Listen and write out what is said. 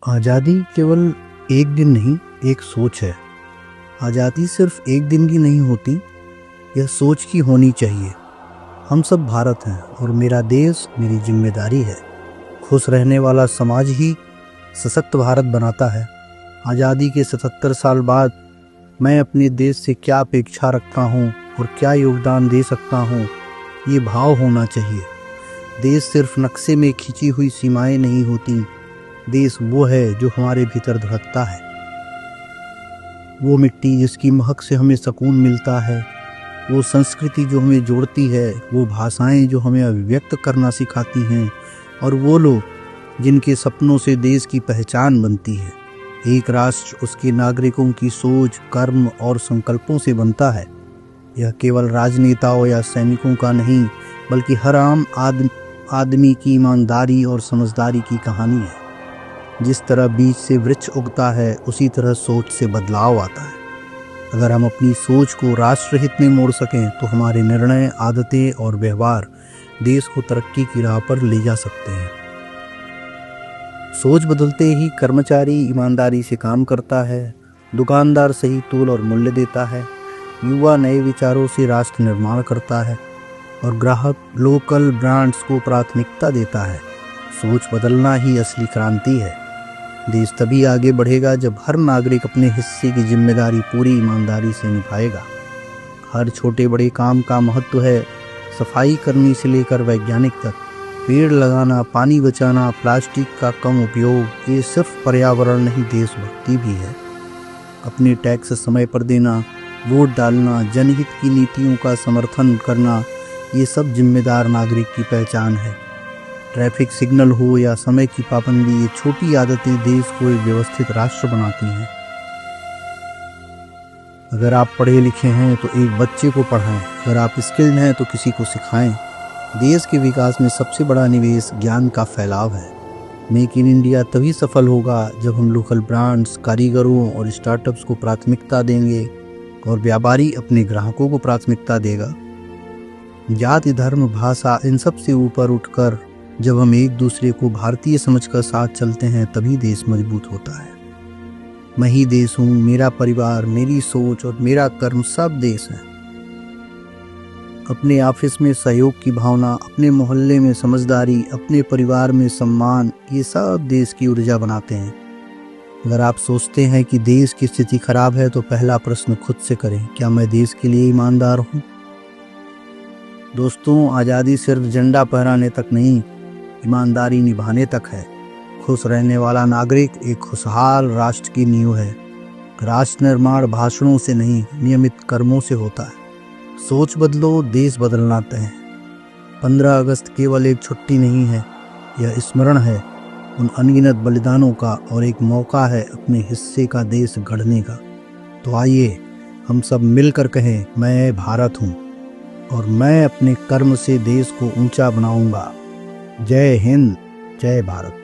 आज़ादी केवल एक दिन नहीं, एक सोच है। आज़ादी सिर्फ एक दिन की नहीं होती, यह सोच की होनी चाहिए। हम सब भारत हैं और मेरा देश मेरी जिम्मेदारी है। खुश रहने वाला समाज ही सशक्त भारत बनाता है। आज़ादी के 77 साल बाद मैं अपने देश से क्या अपेक्षा रखता हूँ और क्या योगदान दे सकता हूँ, ये भाव होना चाहिए। देश सिर्फ नक्शे में खिंची हुई सीमाएं नहीं होती। देश वो है जो हमारे भीतर धड़कता है, वो मिट्टी जिसकी महक से हमें सुकून मिलता है, वो संस्कृति जो हमें जोड़ती है, वो भाषाएं जो हमें अभिव्यक्त करना सिखाती हैं, और वो लोग जिनके सपनों से देश की पहचान बनती है। एक राष्ट्र उसके नागरिकों की सोच, कर्म और संकल्पों से बनता है। यह केवल राजनेताओं या सैनिकों का नहीं, बल्कि हर आम आदमी की ईमानदारी और समझदारी की कहानी है। जिस तरह बीज से वृक्ष उगता है, उसी तरह सोच से बदलाव आता है। अगर हम अपनी सोच को राष्ट्रहित में मोड़ सकें तो हमारे निर्णय, आदतें और व्यवहार देश को तरक्की की राह पर ले जा सकते हैं। सोच बदलते ही कर्मचारी ईमानदारी से काम करता है, दुकानदार सही तोल और मूल्य देता है, युवा नए विचारों से राष्ट्र निर्माण करता है और ग्राहक लोकल ब्रांड्स को प्राथमिकता देता है। सोच बदलना ही असली क्रांति है। देश तभी आगे बढ़ेगा जब हर नागरिक अपने हिस्से की जिम्मेदारी पूरी ईमानदारी से निभाएगा। हर छोटे बड़े काम का महत्व है। सफाई करने से लेकर वैज्ञानिक तक, पेड़ लगाना, पानी बचाना, प्लास्टिक का कम उपयोग, ये सिर्फ पर्यावरण नहीं, देशभक्ति भी है। अपने टैक्स समय पर देना, वोट डालना, जनहित की नीतियों का समर्थन करना, ये सब जिम्मेदार नागरिक की पहचान है। ट्रैफिक सिग्नल हो या समय की पाबंदी, ये छोटी आदतें देश को एक व्यवस्थित राष्ट्र बनाती हैं। अगर आप पढ़े लिखे हैं तो एक बच्चे को पढ़ाएं, अगर आप स्किल्ड हैं तो किसी को सिखाएं। देश के विकास में सबसे बड़ा निवेश ज्ञान का फैलाव है। मेक इन इंडिया तभी सफल होगा जब हम लोकल ब्रांड्स, कारीगरों और स्टार्टअप्स को प्राथमिकता देंगे और व्यापारी अपने ग्राहकों को प्राथमिकता देगा। जाति, धर्म, भाषा, इन सब से ऊपर उठकर जब हम एक दूसरे को भारतीय समझकर साथ चलते हैं, तभी देश मजबूत होता है। मैं ही देश हूँ, मेरा परिवार, मेरी सोच और मेरा कर्म सब देश है। अपने ऑफिस में सहयोग की भावना, अपने मोहल्ले में समझदारी, अपने परिवार में सम्मान, ये सब देश की ऊर्जा बनाते हैं। अगर आप सोचते हैं कि देश की स्थिति खराब है तो पहला प्रश्न खुद से करें, क्या मैं देश के लिए ईमानदार हूँ? दोस्तों, आज़ादी सिर्फ झंडा फहराने तक नहीं, ईमानदारी निभाने तक है। खुश रहने वाला नागरिक एक खुशहाल राष्ट्र की नींव है। राष्ट्र निर्माण भाषणों से नहीं, नियमित कर्मों से होता है। सोच बदलो, देश बदलना तय है। 15 अगस्त केवल एक छुट्टी नहीं है, यह स्मरण है उन अनगिनत बलिदानों का और एक मौका है अपने हिस्से का देश गढ़ने का। तो आइए हम सब मिलकर कहें, मैं भारत हूँ और मैं अपने कर्म से देश को ऊंचा बनाऊंगा। जय हिंद, जय भारत।